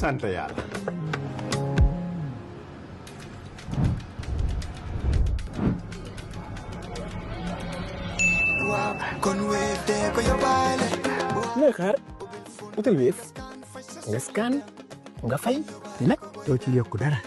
sant yàlla. looy xaar utal Wave nga scan nga fay te nag doo ci yokku dara.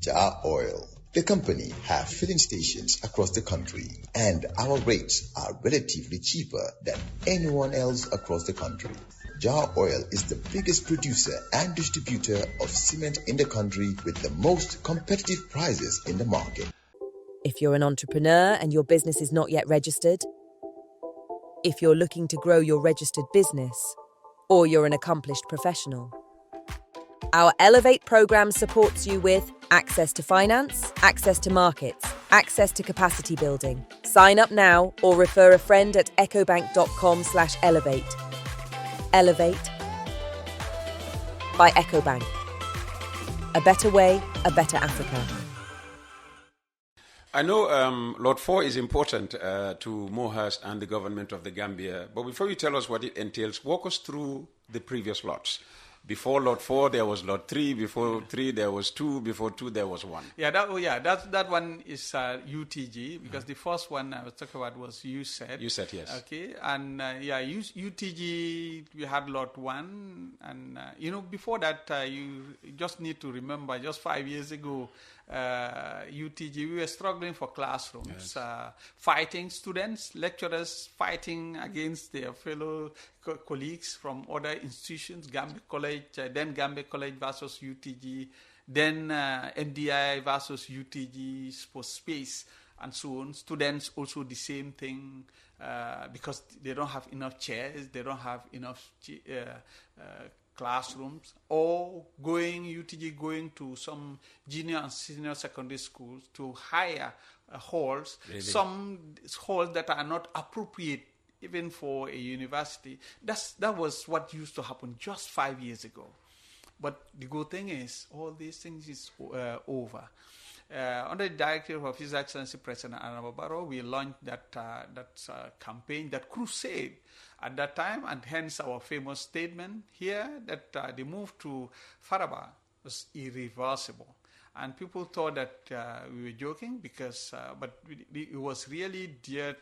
Jar Oil, the company, have filling stations across the country, and our rates are relatively cheaper than anyone else across the country. Jar Oil is the biggest producer and distributor of cement in the country with the most competitive prices in the market. If you're an entrepreneur and your business is not yet registered, if you're looking to grow your registered business, or you're an accomplished professional, our Elevate program supports you with access to finance, access to markets, access to capacity building. Sign up now or refer a friend at ecobank.com/elevate. Elevate by EcoBank. A better way, a better Africa. I know Lot 4 is important to MoHERST and the government of the Gambia, but before you tell us what it entails, walk us through the previous lots. Before Lot 4, there was Lot 3. Before 3, there was 2. Before 2, there was 1. That one is UTG, because the first one I was talking about was USET. USET, yes. Okay, and UTG, we had Lot 1, and before that, you just need to remember, just 5 years ago, UTG, we were struggling for classrooms, yes. Fighting students, lecturers fighting against their fellow colleagues from other institutions, Gambia College, then Gambia College versus UTG, then MDI versus UTG for space, and so on. Students also the same thing, because they don't have enough chairs, they don't have enough classrooms, or UTG going to some junior and senior secondary schools to hire halls, really? Some halls that are not appropriate even for a university. That was what used to happen just 5 years ago. But the good thing is, all these things is over. Under the directive of His Excellency President Adama Barrow, we launched that campaign, that crusade at that time, and hence our famous statement here that the move to Faraba was irreversible. And people thought that we were joking, but it was really dear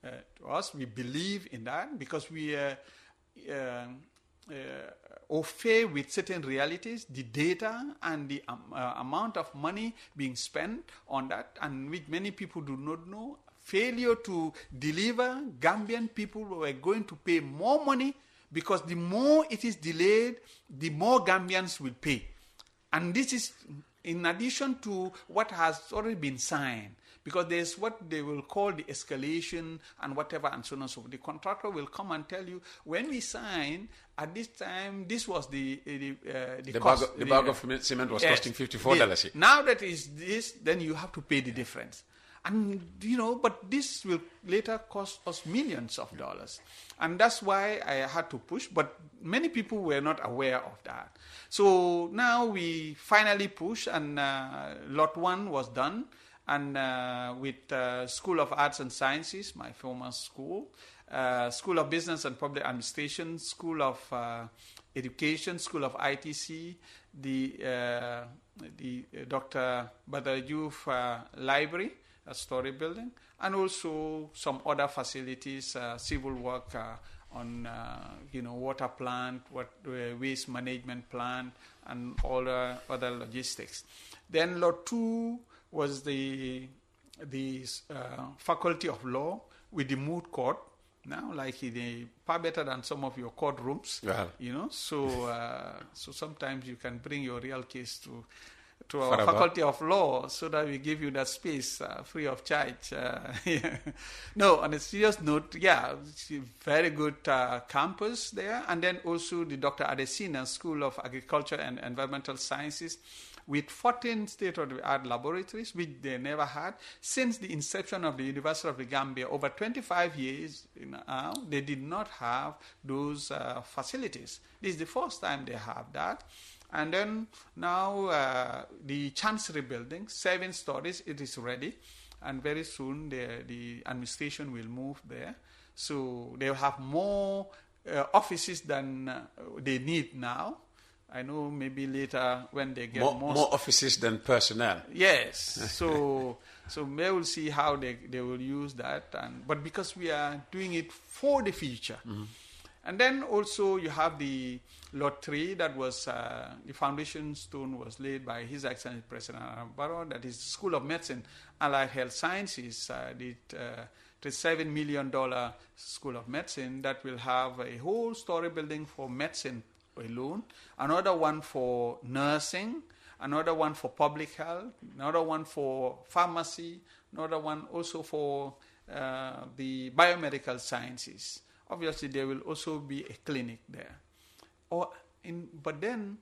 to us. We believe in that because we au fait with certain realities, the data and the amount of money being spent on that, and which many people do not know. Failure to deliver, Gambian people were going to pay more money, because the more it is delayed, the more Gambians will pay. And this is in addition to what has already been signed, because there's what they will call the escalation and whatever and so on and so forth. The contractor will come and tell you, when we signed, at this time, this was the cost. The bag of cement was costing $54. Now that is this, then you have to pay the difference. And, but this will later cost us millions of dollars. And that's why I had to push, but many people were not aware of that. So now we finally push, and Lot 1 was done, and with School of Arts and Sciences, my former school, School of Business and Public Administration, School of Education, School of ITC, the Dr. Badarjuf Library, a story building, and also some other facilities, civil work on water plant, waste management plant, and all the other logistics. Then Lot 2 was the Faculty of Law with the moot court. Now, like far better than some of your courtrooms, so sometimes you can bring your real case to our Faraba. Faculty of Law, so that we give you that space free of charge. No, on a serious note, it's a very good campus there. And then also the Dr. Adesina School of Agriculture and Environmental Sciences, with 14 state-of-the-art laboratories, which they never had. Since the inception of the University of the Gambia, over 25 years now, they did not have those facilities. This is the first time they have that. And then now the Chancery building, 7 stories, it is ready. And very soon the administration will move there. So they'll have more offices than they need now. I know maybe later when they get more offices than personnel. Yes. So they will see how they will use that. But because we are doing it for the future. Mm-hmm. And then also you have the Lot 3 that was, the foundation stone was laid by His Excellency President Barrow, that is School of Medicine, Allied Health Sciences, the $7 million School of Medicine that will have a whole story building for medicine alone, another one for nursing, another one for public health, another one for pharmacy, another one also for the biomedical sciences. Obviously, there will also be a clinic there. But then,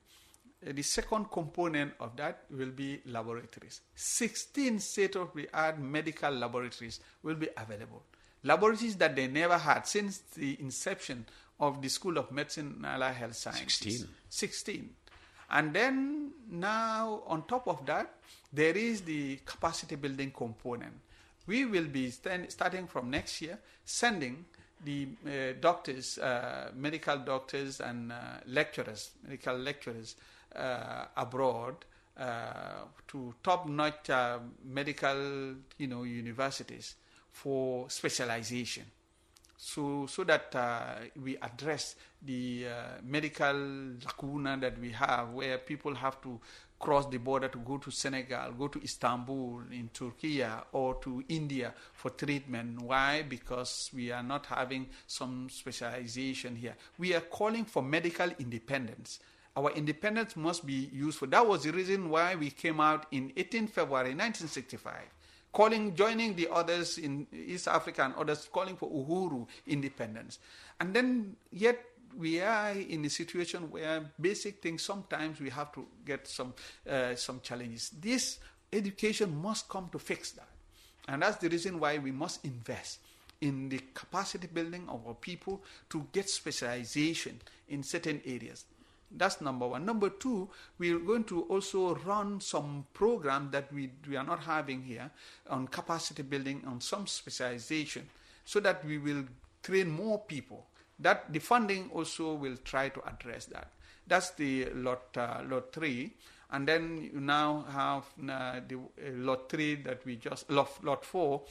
the second component of that will be laboratories. 16 state-of-the-art medical laboratories will be available. Laboratories that they never had since the inception of the School of Medicine and Allied Health Sciences. 16. And then now, on top of that, there is the capacity building component. We will be starting from next year, sending the doctors, medical doctors and medical lecturers abroad to top-notch medical, universities for specialization. So that we address the medical lacuna that we have, where people have to cross the border to go to Senegal, go to Istanbul in Turkey, or to India for treatment. Why? Because we are not having some specialization here. We are calling for medical independence. Our independence must be useful. That was the reason why we came out in 18 February 1965. Joining the others in East Africa and others, calling for Uhuru independence. And then, yet, we are in a situation where basic things, sometimes we have to get some challenges. This education must come to fix that. And that's the reason why we must invest in the capacity building of our people to get specialization in certain areas. That's number one. Number two, we're going to also run some program that we are not having here on capacity building, on some specialization, so that we will train more people. That the funding also will try to address that. That's the lot 3. And then you now have the lot 3 that we just, lot 4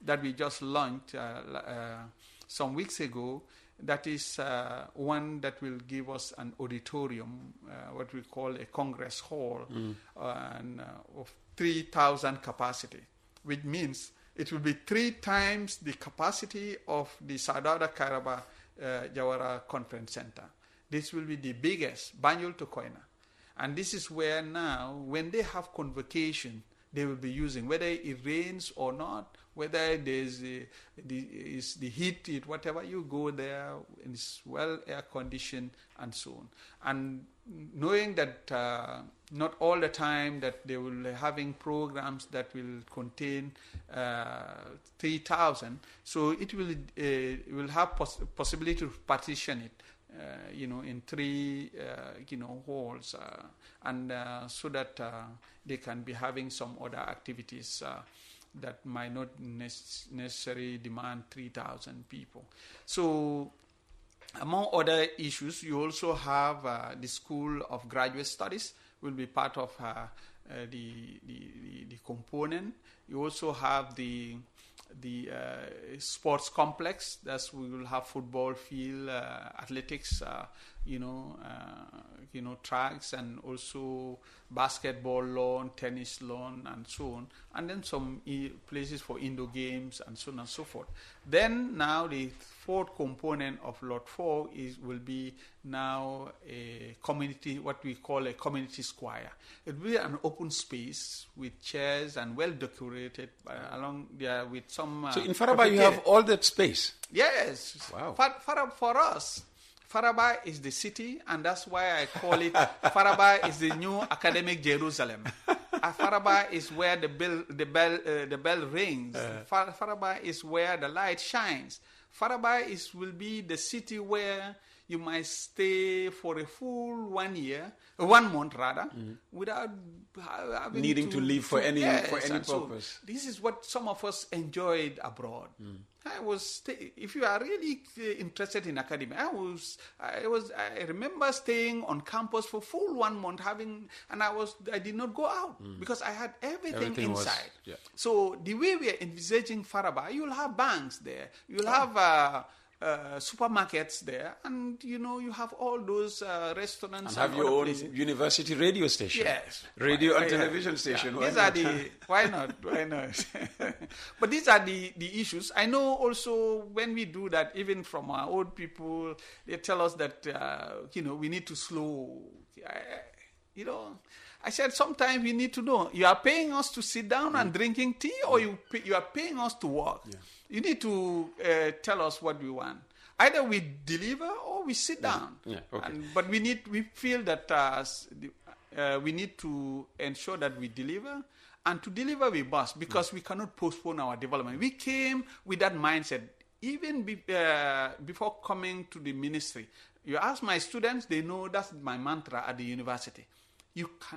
that we just launched some weeks ago. That is one that will give us an auditorium, what we call a Congress hall, of 3,000 capacity, which means it will be 3 times the capacity of the Sadada Kairaba Jawara Conference Center. This will be the biggest, Banjul to Koina. And this is where now, when they have convocation, they will be using, whether it rains or not, whether there's the heat, whatever, you go there, it's well air conditioned and so on. And knowing that not all the time that they will be having programs that will contain 3,000, so it will have possibility to partition it, in 3, halls, and so that they can be having some other activities that might not necessarily demand 3,000 people. So, among other issues, you also have the School of Graduate Studies will be part of the component. You also have the sports complex. That's we will have football field, athletics, tracks, and also basketball lawn, tennis lawn, and so on. And then some places for indoor games and so on and so forth. Then now the fourth component of Lot 4 will be now a community, what we call a community square. It will be an open space with chairs and well decorated along there with some. So in Faraba you have all that space. Yes. Wow. For us, Faraba is the city, and that's why I call it Faraba is the new academic Jerusalem. Faraba is where the bell rings. Faraba is where the light shines. Faraba will be the city where you might stay for a full 1 month rather, without having needing to leave for any and so purpose. this is what some of us enjoyed abroad. If you are really interested in academia, I remember staying on campus for full 1 month, and I did not go out because I had everything inside. So the way we are envisaging Faraba, you'll have banks there, you'll have supermarkets there, and you have all those restaurants and have your own university radio station. Yes, radio and television station. Yeah. These are the why not? But these are the issues. I know also when we do that, even from our old people, they tell us that we need to slow. I said sometimes we need to know, you are paying us to sit down and drinking tea, or you are paying us to work. You need to tell us what we want. Either we deliver or we sit down. But we feel that we need to ensure that we deliver, and to deliver we must, because we cannot postpone our development. We came with that mindset even before coming to the ministry. You ask my students, they know that's my mantra at the university.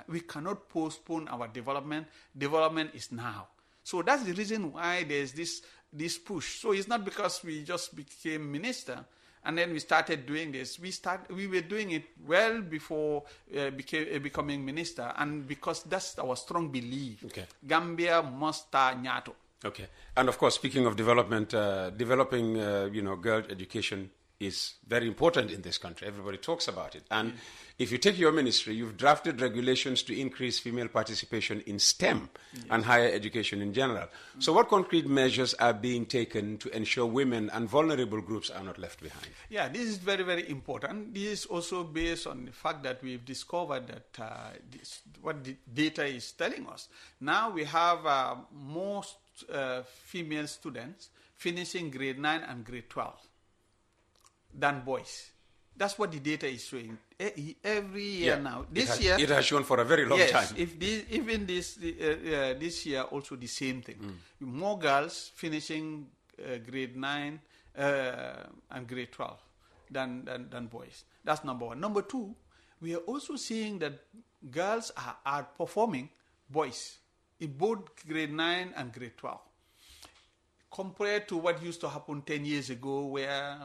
We cannot postpone our development. Development is now. So that's the reason why there's this push. So it's not because we just became minister and then we started doing this. We were doing it well before becoming minister, and because that's our strong belief. Gambia must start Nyato. Okay. And of course, speaking of development, developing girl education is very important in this country. Everybody talks about it. And if you take your ministry, you've drafted regulations to increase female participation in STEM and higher education in general. So what concrete measures are being taken to ensure women and vulnerable groups are not left behind? Yeah, this is very, very important. This is also based on the fact that we've discovered that what the data is telling us. Now we have most female students finishing grade 9 and grade 12 than boys. That's what the data is showing every year now. This year it has shown for a very long time. Even this year also the same thing. More girls finishing grade 9 and grade 12 than boys. That's number one. Number two, we are also seeing that girls are outperforming boys in both grade 9 and grade 12. Compared to what used to happen 10 years ago, where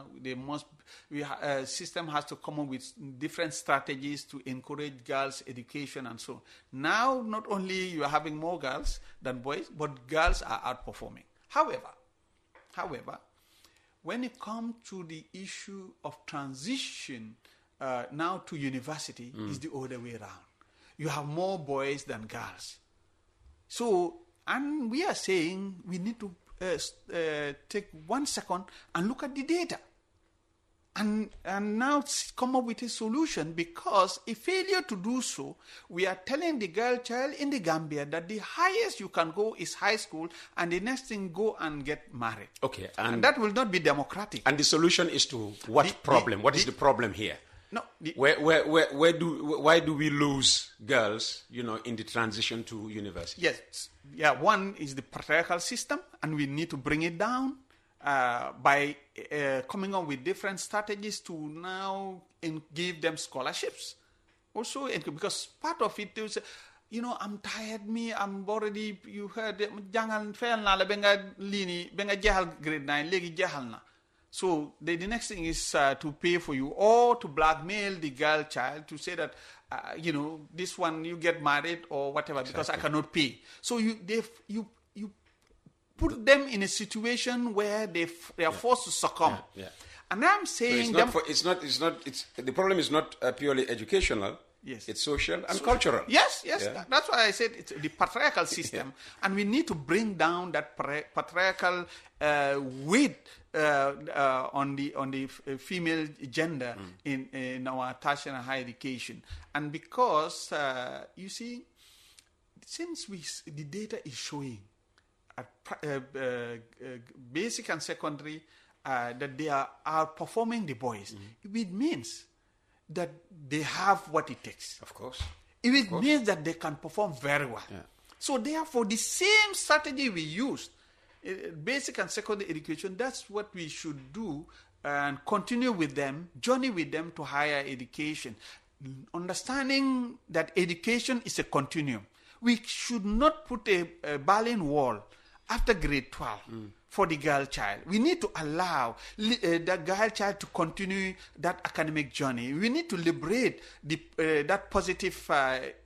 system has to come up with different strategies to encourage girls' education and so on. Now, not only you are having more girls than boys, but girls are outperforming. However, when it comes to the issue of transition now to university, is the other way around. You have more boys than girls. So, and we are saying we need to take 1 second and look at the data and now come up with a solution, because a failure to do so, we are telling the girl child in the Gambia that the highest you can go is high school, and the next thing go and get married. Okay, and that will not be democratic. And the solution is to what problem? What is the problem here? No, why do we lose girls, in the transition to university? Yes, one is the patriarchal system, and we need to bring it down by coming up with different strategies to now give them scholarships. Also, because part of it is, I'm tired, I'm already, you heard, jangal fail na la benga jehal grade 9, legi jehal na. So the next thing is to pay for you, or to blackmail the girl child to say that, this one you get married or whatever, because I cannot pay. So you put them in a situation where they are forced to succumb. And I'm saying the problem is not purely educational. Yes. It's social and cultural. Yes. Yeah. That's why I said it's the patriarchal system. And we need to bring down that patriarchal weight on the female gender in our tertiary and higher education. And because, you see, since the data is showing at basic and secondary that they are outperforming the boys, it means that they have what it takes. Of course. It means that they can perform very well. Yeah. So therefore, the same strategy we used, basic and secondary education, that's what we should do and continue with them, journey with them to higher education, understanding that education is a continuum. We should not put a Berlin Wall after grade 12 for the girl child. We need to allow the girl child to continue that academic journey. We need to liberate that positive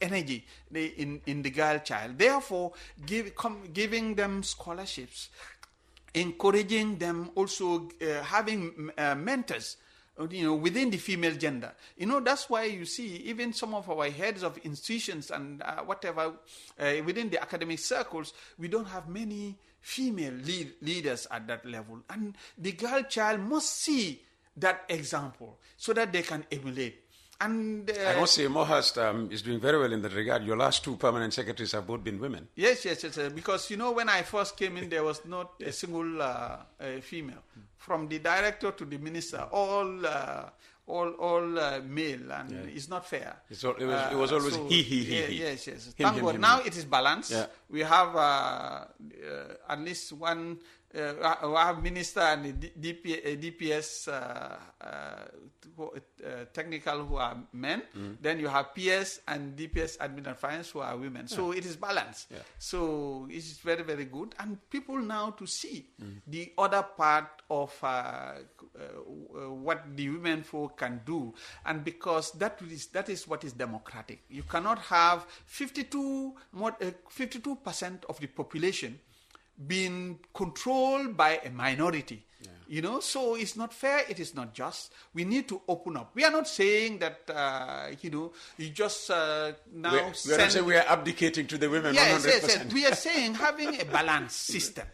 energy in the girl child. Therefore, giving them scholarships, encouraging them, also having mentors, within the female gender. That's why you see even some of our heads of institutions and whatever within the academic circles, we don't have many female leaders at that level. And the girl child must see that example so that they can emulate. And I must say, MoHERST is doing very well in that regard. Your last 2 permanent secretaries have both been women. Yes. Because, when I first came in, there was not a single female. From the director to the minister, all male, and it's not fair. It was always he. Yes. Thank God. Now it is balanced. Yeah. We have at least one. We have minister and DPS technical who are men. Then you have PS and DPS admin and finance who are women. Yeah. So it is balanced. Yeah. So it is very, very good. And people now to see the other part of what the women folk can do. And because that is what is democratic. You cannot have 52% of the population being controlled by a minority. Yeah. So it's not fair, it is not just. We need to open up. We are not saying that, you just now we are not saying we are abdicating to the women 100%. Yes. We are saying having a balanced system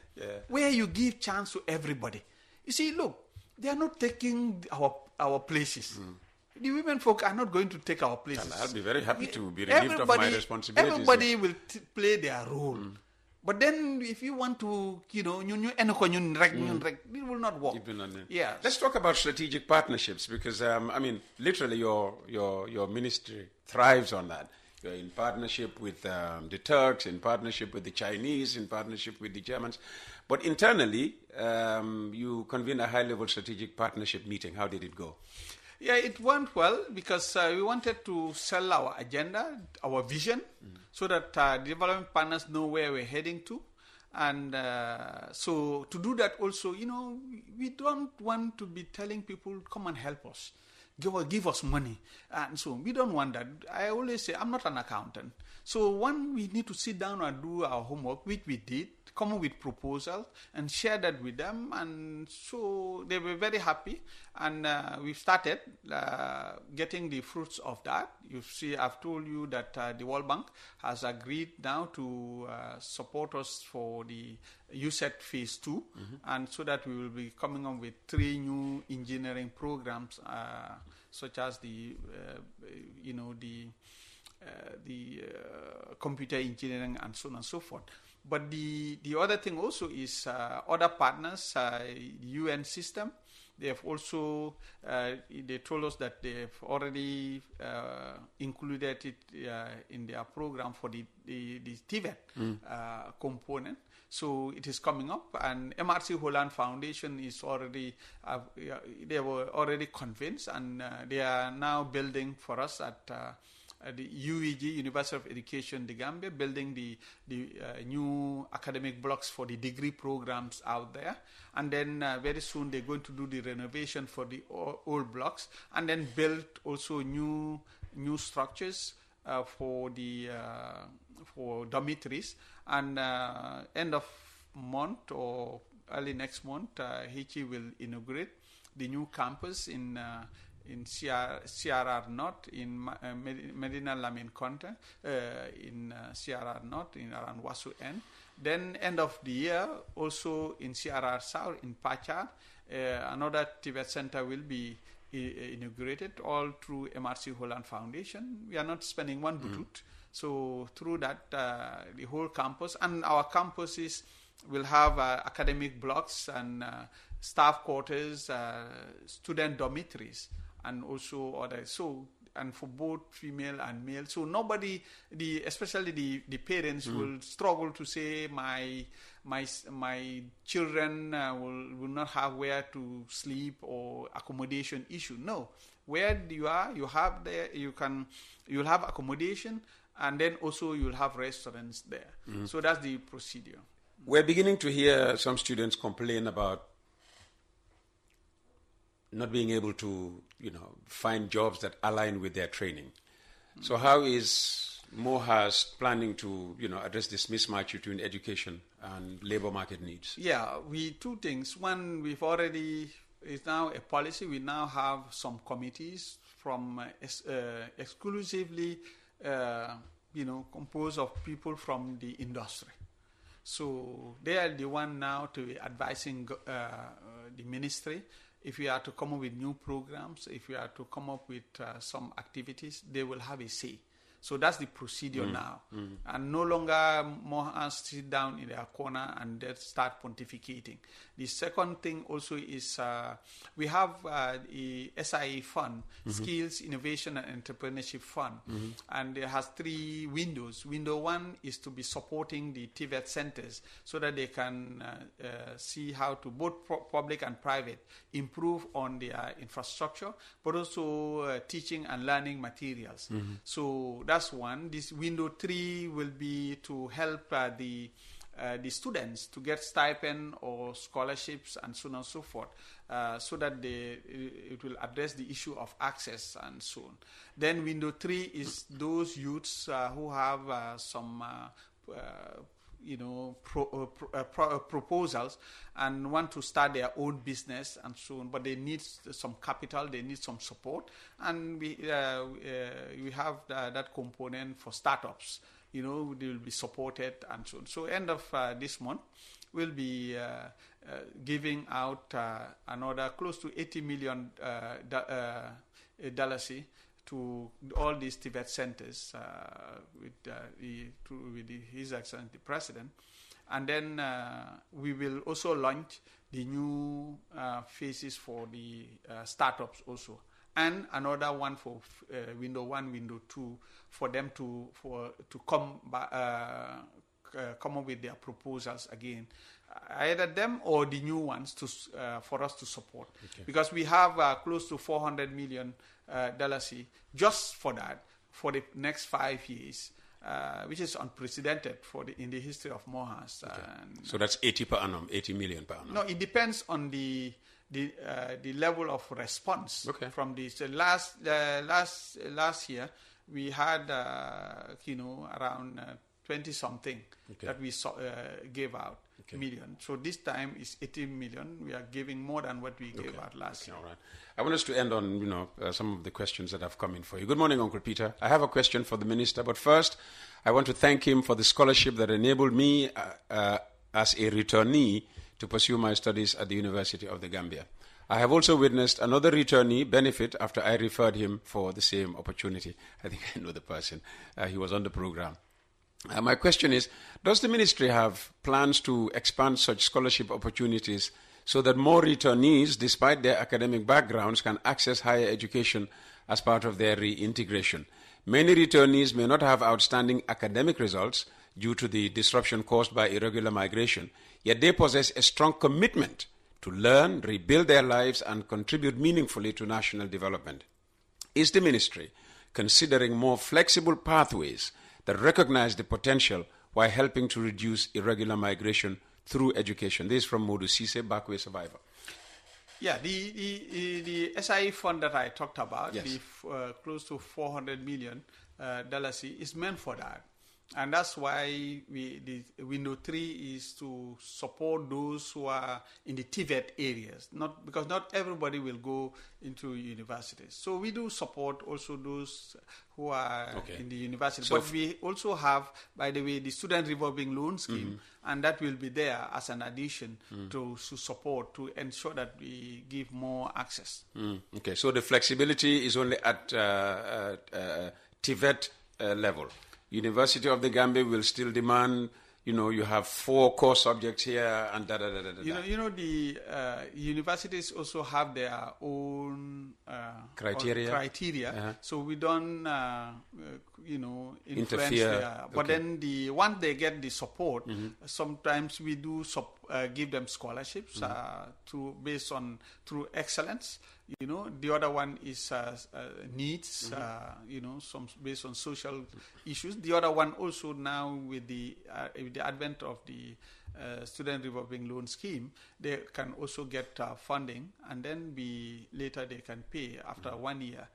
where you give chance to everybody. You see, look, they are not taking our places. The women folk are not going to take our places. And I'll be very happy to be relieved of my responsibilities. Everybody will play their role. But then, if you want to, it will not work. Yeah. Let's talk about strategic partnerships because, literally, your ministry thrives on that. You're in partnership with the Turks, in partnership with the Chinese, in partnership with the Germans. But internally, you convened a high-level strategic partnership meeting. How did it go? Yeah, it went well because we wanted to sell our agenda, our vision, so that development partners know where we're heading to. And so to do that also, we don't want to be telling people, come and help us, give us money. And so we don't want that. I always say, I'm not an accountant. So we need to sit down and do our homework, which we did, come up with proposals and share that with them. And so they were very happy. And we've started getting the fruits of that. You see, I've told you that the World Bank has agreed now to support us for the USET Phase 2. And so that we will be coming up with 3 new engineering programs, such as the computer engineering and so on and so forth. But the other thing also is other partners, UN system. They have also, they told us that they've already included it in their program for the TVET component. So it is coming up, and MRC Holland Foundation is already, they were already convinced, and they are now building for us at the UEG, University of Education, the Gambia, building the new academic blocks for the degree programs out there. And then very soon they're going to do the renovation for the old blocks, and then build also new structures for dormitories. And end of month or early next month, HE will inaugurate the new campus in CRR North, in Medina Lamin Conte, in CRR North, in around Wasu N. Then end of the year, also in CRR South, in Pacha, another TVET center will be inaugurated, all through MRC Holland Foundation. We are not spending one butut. So through that, the whole campus, and our campuses will have academic blocks and staff quarters, student dormitories, and also other. So and for both female and male. So nobody, especially the parents, will struggle to say my children will not have where to sleep or accommodation issue. No, where you are, you'll have accommodation, and then also you'll have restaurants there. So that's the procedure. We're beginning to hear some students complain about not being able to, find jobs that align with their training. So how is MoHERST planning to, address this mismatch between education and labor market needs? Yeah, two things. One, it's now a policy. We now have some committees from exclusively, composed of people from the industry. So they are the one now to be advising the ministry. If we are to come up with new programs, if we are to come up with some activities, they will have a say. So that's the procedure now. And no longer more sit down in their corner and then start pontificating. The second thing also is we have the SIA fund, Skills, Innovation and Entrepreneurship Fund. And it has 3 windows. Window 1 is to be supporting the TVET centers so that they can see how to, both public and private, improve on their infrastructure, but also teaching and learning materials. So that's one. This window 3 will be to help the students to get stipend or scholarships and so on and so forth, so that it will address the issue of access and so on. Then window 3 is those youths who have some proposals and want to start their own business and so on, but they need some capital, they need some support, and we have that component for startups. They will be supported and so on. So end of this month, we'll be giving out another close to $80 million to all these TVET centers with His Excellency the President. And then we will also launch the new phases for the startups also. And another one for window 1, window 2, for them to come up with their proposals again, either them or the new ones for us to support. Okay. Because we have close to $400 million just for that for the next 5 years, which is unprecedented in the history of MoHERST. Okay. So that's 80 million per annum. No, it depends on the level of response from this. Last year we had around 20 something that we gave out million. So this time is 18 million. We are giving more than what we gave out last year. All right. I want us to end on some of the questions that have come in for you. Good morning, Uncle Peter. I have a question for the minister, but first I want to thank him for the scholarship that enabled me as a returnee to pursue my studies at the University of the Gambia. I have also witnessed another returnee benefit after I referred him for the same opportunity. I think I know the person. He was on the program. My question is, does the ministry have plans to expand such scholarship opportunities so that more returnees, despite their academic backgrounds, can access higher education as part of their reintegration? Many returnees may not have outstanding academic results due to the disruption caused by irregular migration, yet they possess a strong commitment to learn, rebuild their lives, and contribute meaningfully to national development. Is the ministry considering more flexible pathways that recognize the potential while helping to reduce irregular migration through education? This is from Modu Sise, Backway Survivor. Yeah, the SIA fund that I talked about, the close to $400 million is meant for that. And that's why the window 3 is to support those who are in the TVET areas, because not everybody will go into universities. So we do support also those who are in the university. So but we also have, by the way, the student revolving loan scheme, and that will be there as an addition to support, to ensure that we give more access. Okay, so the flexibility is only at TVET level. University of the Gambia will still demand, you have 4 core subjects here and da da da da da. The universities also have their own criteria. So we don't, influence Interfere. their. But then once they get the support, sometimes we do give them scholarships based on through excellence. The other one is needs. Some based on social issues. The other one also now with the advent of the student revolving loan scheme, they can also get funding, and then later they can pay after 1 year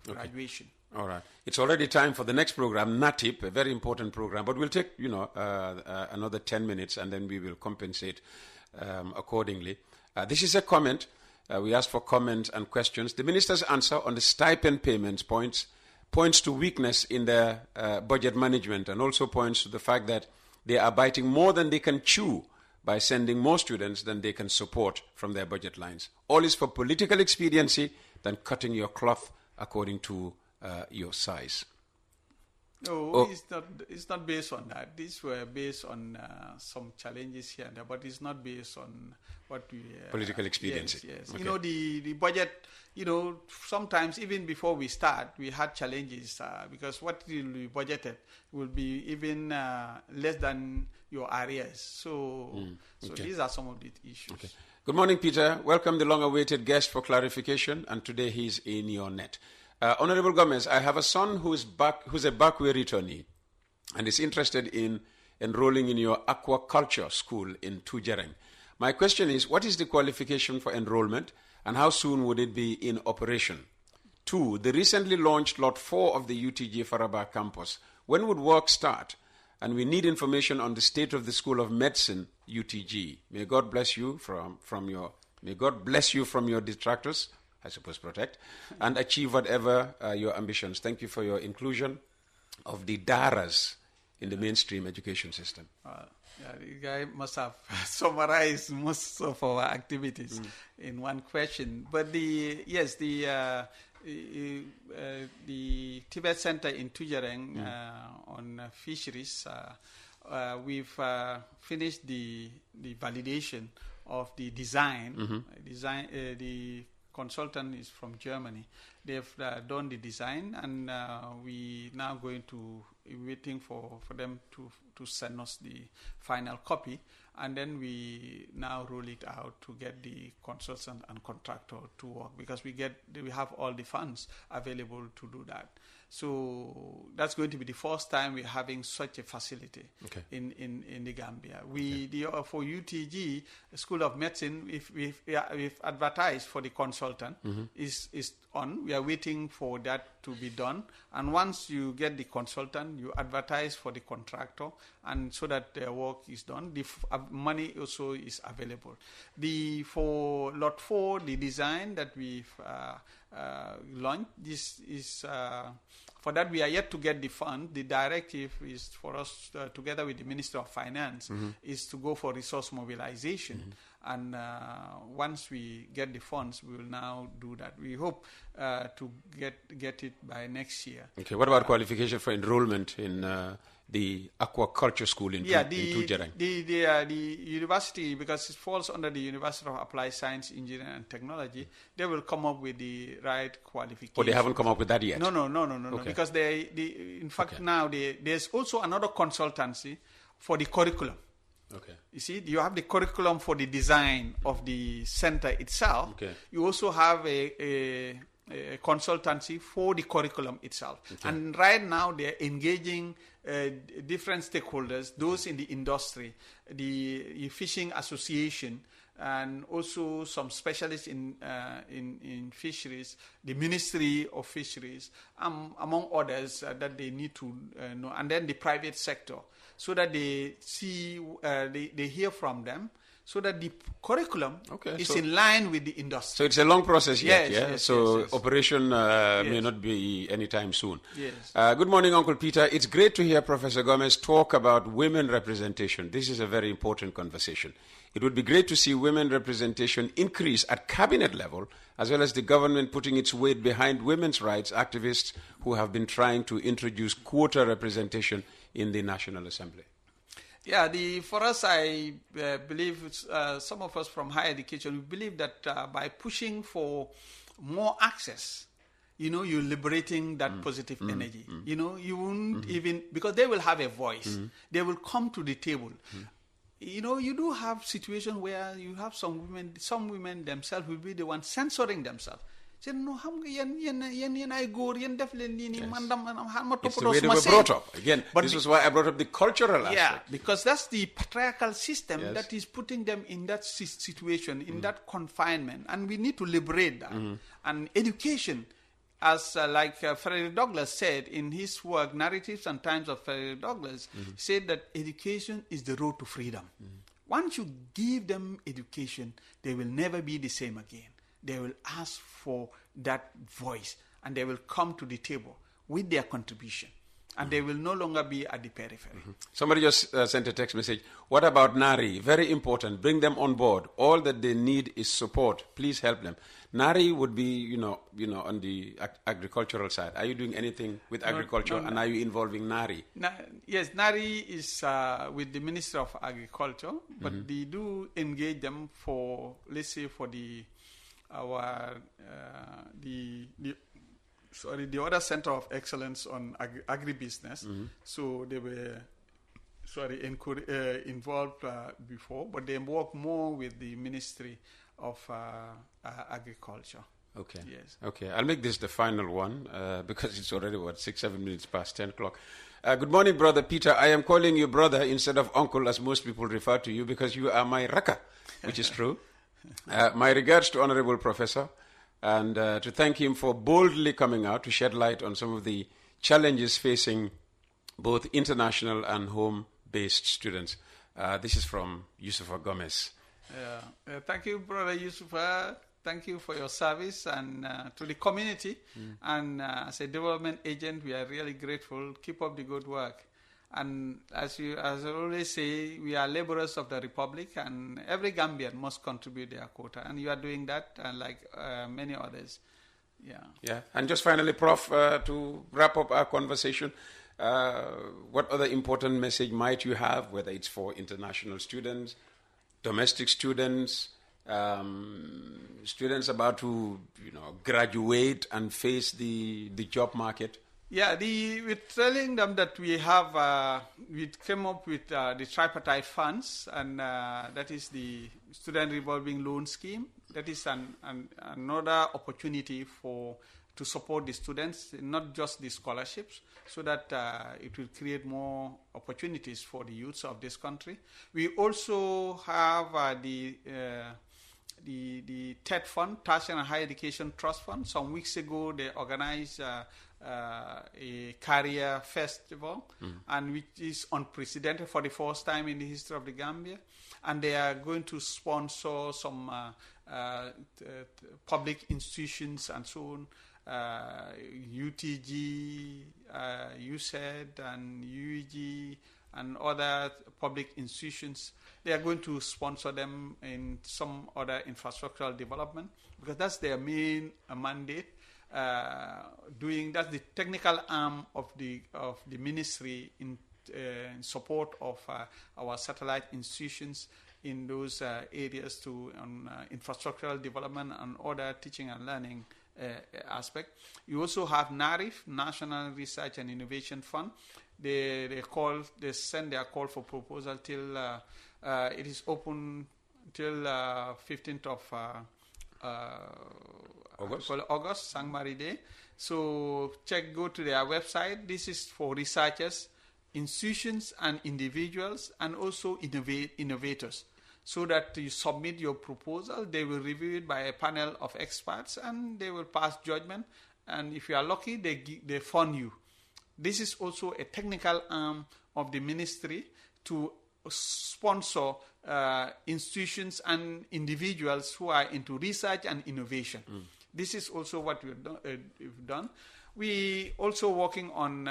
graduation. All right. It's already time for the next program, NATIP, a very important program, but we'll take another 10 minutes and then we will compensate accordingly. This is a comment. We asked for comments and questions. The minister's answer on the stipend payments points to weakness in their budget management, and also points to the fact that they are biting more than they can chew by sending more students than they can support from their budget lines. All is for political expediency than cutting your cloth according to your size. No, it's not based on that. These were based on some challenges here and there, but it's not based on what we... political expediency. Yes. Okay. The budget, sometimes even before we start, we had challenges because what we budgeted will be even less than your areas. So these are some of the issues. Okay. Good morning, Peter. Welcome the long-awaited guest for clarification, and today he's in your net. Honorable Gomez, I have a son who's a backway returnee and is interested in enrolling in your aquaculture school in Tujereng. My question is, what is the qualification for enrollment and how soon would it be in operation? 2, the recently launched Lot 4 of the UTG Faraba campus. When would work start? And we need information on the state of the School of Medicine, UTG. May God bless you from your detractors. I suppose protect, and achieve whatever your ambitions. Thank you for your inclusion of the DARAs in the mainstream education system. The guy must have summarized most of our activities in one question. But the Tibet Center in Tujereng on fisheries, we've finished the validation of the design. The consultant is from Germany. They've done the design, and we now waiting for them to send us the final copy, and then we now roll it out to get the consultant and contractor to work, because we have all the funds available to do that. So that's going to be the first time we're having such a facility in the Gambia. For UTG, School of Medicine, we've advertised for the consultant, is on. We are waiting for that to be done. And once you get the consultant, you advertise for the contractor, and so that their work is done. The money also is available. For Lot 4, the design that we've launched, this is... for that, we are yet to get the fund. The directive is for us, together with the Minister of Finance, is to go for resource mobilization. And once we get the funds, we will now do that. We hope to get it by next year. Okay. What about qualification for enrollment in the aquaculture school in Tujereng? The university, because it falls under the University of Applied Science, Engineering and Technology, they will come up with the right qualification. Oh, they haven't come up with that yet? No. Because in fact, now there's also another consultancy for the curriculum. Okay. You see, you have the curriculum for the design of the center itself. Okay. You also have a consultancy for the curriculum itself. Okay. And right now they're engaging different stakeholders, those in the industry, the fishing association, and also some specialists in fisheries, the Ministry of Fisheries, among others that they need to know, and then the private sector, so that they see, they hear from them, so that the curriculum is in line with the industry. So it's a long process yet, yes? Yes. Operation may not be anytime soon. Yes. Good morning, Uncle Peter. It's great to hear Professor Gomez talk about women representation. This is a very important conversation. It would be great to see women representation increase at cabinet level, as well as the government putting its weight behind women's rights activists who have been trying to introduce quota representation in the National Assembly. Yeah, for us, I believe some of us from higher education, we believe that by pushing for more access, you're liberating that positive energy. You won't even, because they will have a voice. They will come to the table. You do have situations where you have some women themselves will be the ones censoring themselves. Say, no, I go, it's the way they were brought up. Again, but this is why I brought up the cultural aspect. Yeah, because that's the patriarchal system that is putting them in that situation, in that confinement. And we need to liberate that. And education, as like Frederick Douglass said in his work, Narratives and Times of Frederick Douglass, said that education is the road to freedom. Once you give them education, they will never be the same again. They will ask for that voice, and they will come to the table with their contribution, and they will no longer be at the periphery. Somebody just sent a text message. What about Nari? Very important. Bring them on board. All that they need is support. Please help them. Nari would be, on the agricultural side. Are you doing anything with agriculture, and are you involving Nari? Yes, Nari is with the Ministry of Agriculture, but they do engage them for, let's say, for the other Center of Excellence on agribusiness. So they were involved before, but they work more with the Ministry of Agriculture. Okay. Yes. Okay. I'll make this the final one because it's already 6-7 minutes past 10 o'clock. Good morning, Brother Peter. I am calling you brother instead of uncle, as most people refer to you, because you are my raka, which is true. My regards to Honorable Professor, and to thank him for boldly coming out to shed light on some of the challenges facing both international and home-based students. This is from Yusufa Gomez. Thank you, Brother Yusufa. Thank you for your service and to the community. And as a development agent, we are really grateful. Keep up the good work. And as I always say, we are laborers of the Republic, and every Gambian must contribute their quota. And you are doing that, like many others. Yeah. And just finally, Prof, to wrap up our conversation, what other important message might you have, whether it's for international students, domestic students, students about to graduate and face the job market? Yeah, we're telling them that we came up with the tripartite funds, and that is the student revolving loan scheme. That is another opportunity to support the students, not just the scholarships, so that it will create more opportunities for the youths of this country. We also have the TED Fund, Tertiary and Higher Education Trust Fund. Some weeks ago, they organized a career festival, and which is unprecedented for the first time in the history of the Gambia. And they are going to sponsor some public institutions and so on, UTG, USED, and UEG, and other public institutions. They are going to sponsor them in some other infrastructural development, because that's their main mandate. That's the technical arm of the ministry in support of our satellite institutions in those areas on infrastructural development and other teaching and learning aspect. You also have NARIF, National Research and Innovation Fund. They send their call for proposal till it is open till 15th of August, Sangmari Day. So go to their website. This is for researchers, institutions and individuals, and also innovators. So that you submit your proposal, they will review it by a panel of experts, and they will pass judgment. And if you are lucky, they fund you. This is also a technical arm of the ministry to sponsor institutions and individuals who are into research and innovation. This is also what we've done. We also working on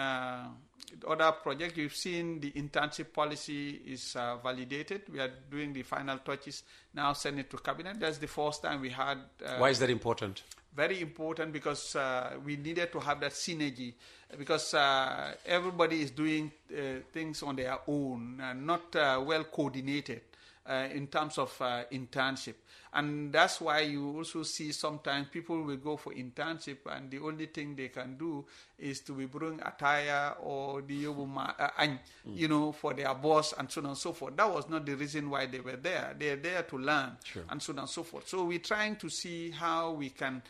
other projects. You've seen the internship policy is validated. We are doing the final touches now, send it to cabinet. That's the first time we had. Why is that important? Very important because we needed to have that synergy because everybody is doing things on their own, not well coordinated in terms of internship. And that's why you also see sometimes people will go for internship and the only thing they can do is to be bring attire or the you know, for their boss and so on and so forth. That was not the reason why they were there. They're there to learn and so on and so forth. So we're trying to see how we can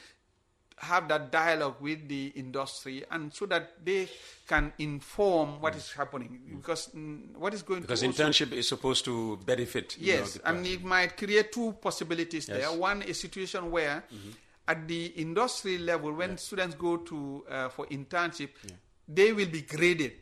have that dialogue with the industry and so that they can inform what is happening because what is going because to internship is supposed to benefit yes and it might create two possibilities there. One, a situation where at the industry level when students go to for internship they will be graded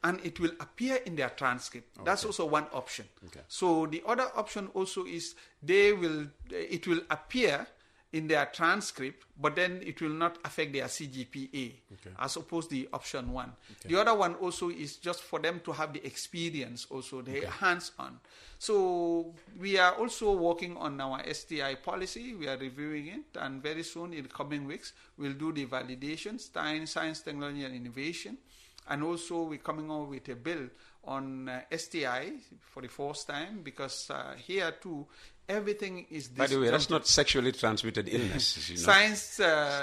and it will appear in their transcript. That's also one option. So the other option also is it will appear in their transcript, but then it will not affect their CGPA, as opposed to the option one. The other one also is just for them to have the experience also, the hands-on. So we are also working on our STI policy. We are reviewing it, and very soon in the coming weeks, we'll do the validation, science, technology, and innovation. And also we're coming out with a bill on STI for the first time because here too, everything is by the way, that's not sexually transmitted illness. You know? Science,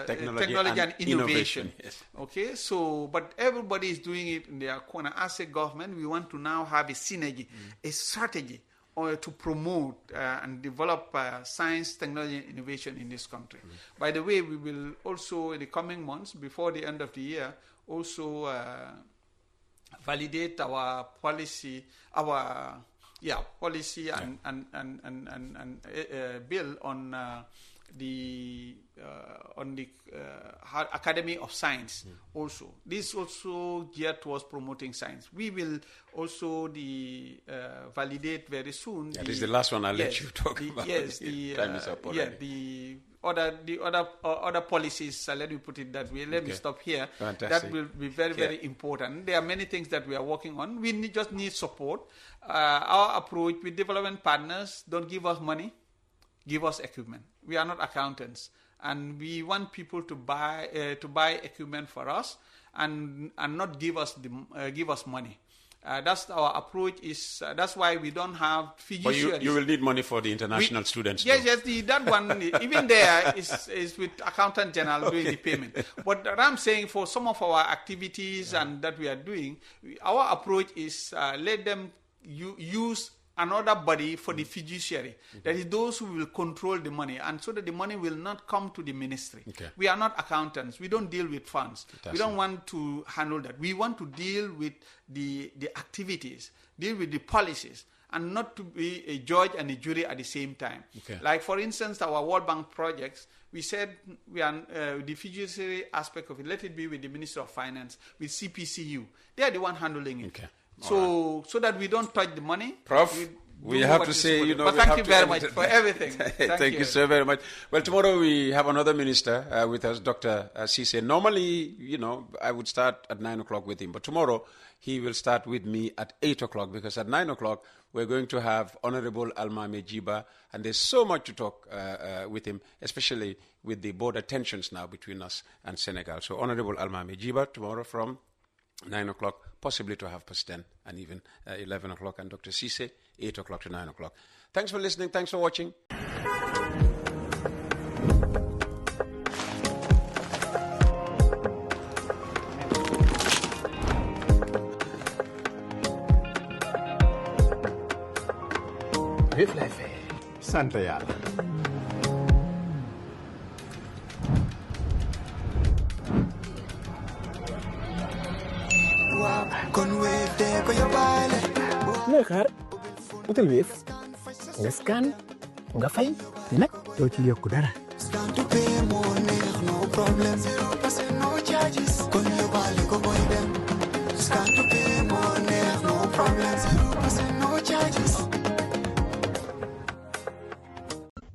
technology and innovation. Yes. Okay, so, but everybody is doing it in their corner. As a government, we want to now have a synergy, a strategy to promote and develop science, technology and innovation in this country. By the way, we will also, in the coming months, before the end of the year, also validate our policy, policy and bill on the Academy of Science. Also, this also geared towards promoting science. We will also validate very soon. This is the last one. I'll let you talk about. Yes, time is up already. the other policies. Let me put it that way. Let me stop here. Fantastic. That will be very, very important. There are many things that we are working on. We just need support. Our approach with development partners: don't give us money, give us equipment. We are not accountants, and we want people to buy equipment for us, and not give us money. That's our approach. That's why we don't have fiduciaries. But you will need money for the international students. Yes, that one, even there is with Accountant General doing the payment. But what I'm saying, for some of our activities and that we are doing, our approach is let them use another body for the fiduciary. That is those who will control the money, and so that the money will not come to the ministry. We are not accountants. We don't deal with funds. We don't want to handle that. We want to deal with the activities, deal with the policies, and not to be a judge and a jury at the same time. Like, for instance, our World Bank projects, we said we are the fiduciary aspect of it, let it be with the Minister of Finance, with CPCU. They are the one handling it. So that we don't touch the money. Prof, we have to say, but thank you very much for everything. Thank you so very much. Well, tomorrow we have another minister with us, Dr. Cisse. Normally, I would start at 9 o'clock with him, but tomorrow he will start with me at 8 o'clock, because at 9 o'clock we're going to have Honorable Almame Jiba, and there's so much to talk with him, especially with the border tensions now between us and Senegal. So Honorable Almame Jiba tomorrow from 9 o'clock, possibly to 10:30 and even 11 o'clock, and Dr. Cisse, 8 o'clock to 9 o'clock. Thanks for listening. Thanks for watching. Sant Yàlla. looy xaar utal Wave nga scan nga fay nag doo ci yokku dara.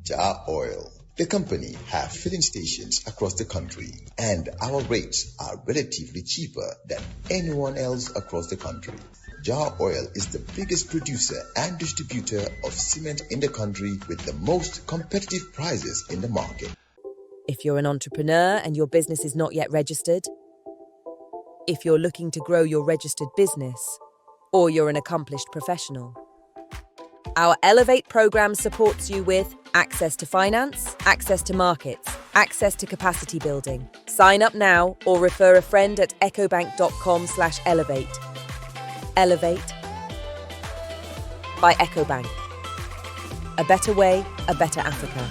Jar Oil. The company have filling stations across the country, and our rates are relatively cheaper than anyone else across the country. Jar Oil is the biggest producer and distributor of cement in the country with the most competitive prices in the market. If you're an entrepreneur and your business is not yet registered, if you're looking to grow your registered business, or you're an accomplished professional, our Elevate program supports you with access to finance, access to markets, access to capacity building. Sign up now or refer a friend at ecobank.com/elevate. Elevate by EcoBank. A better way, a better Africa.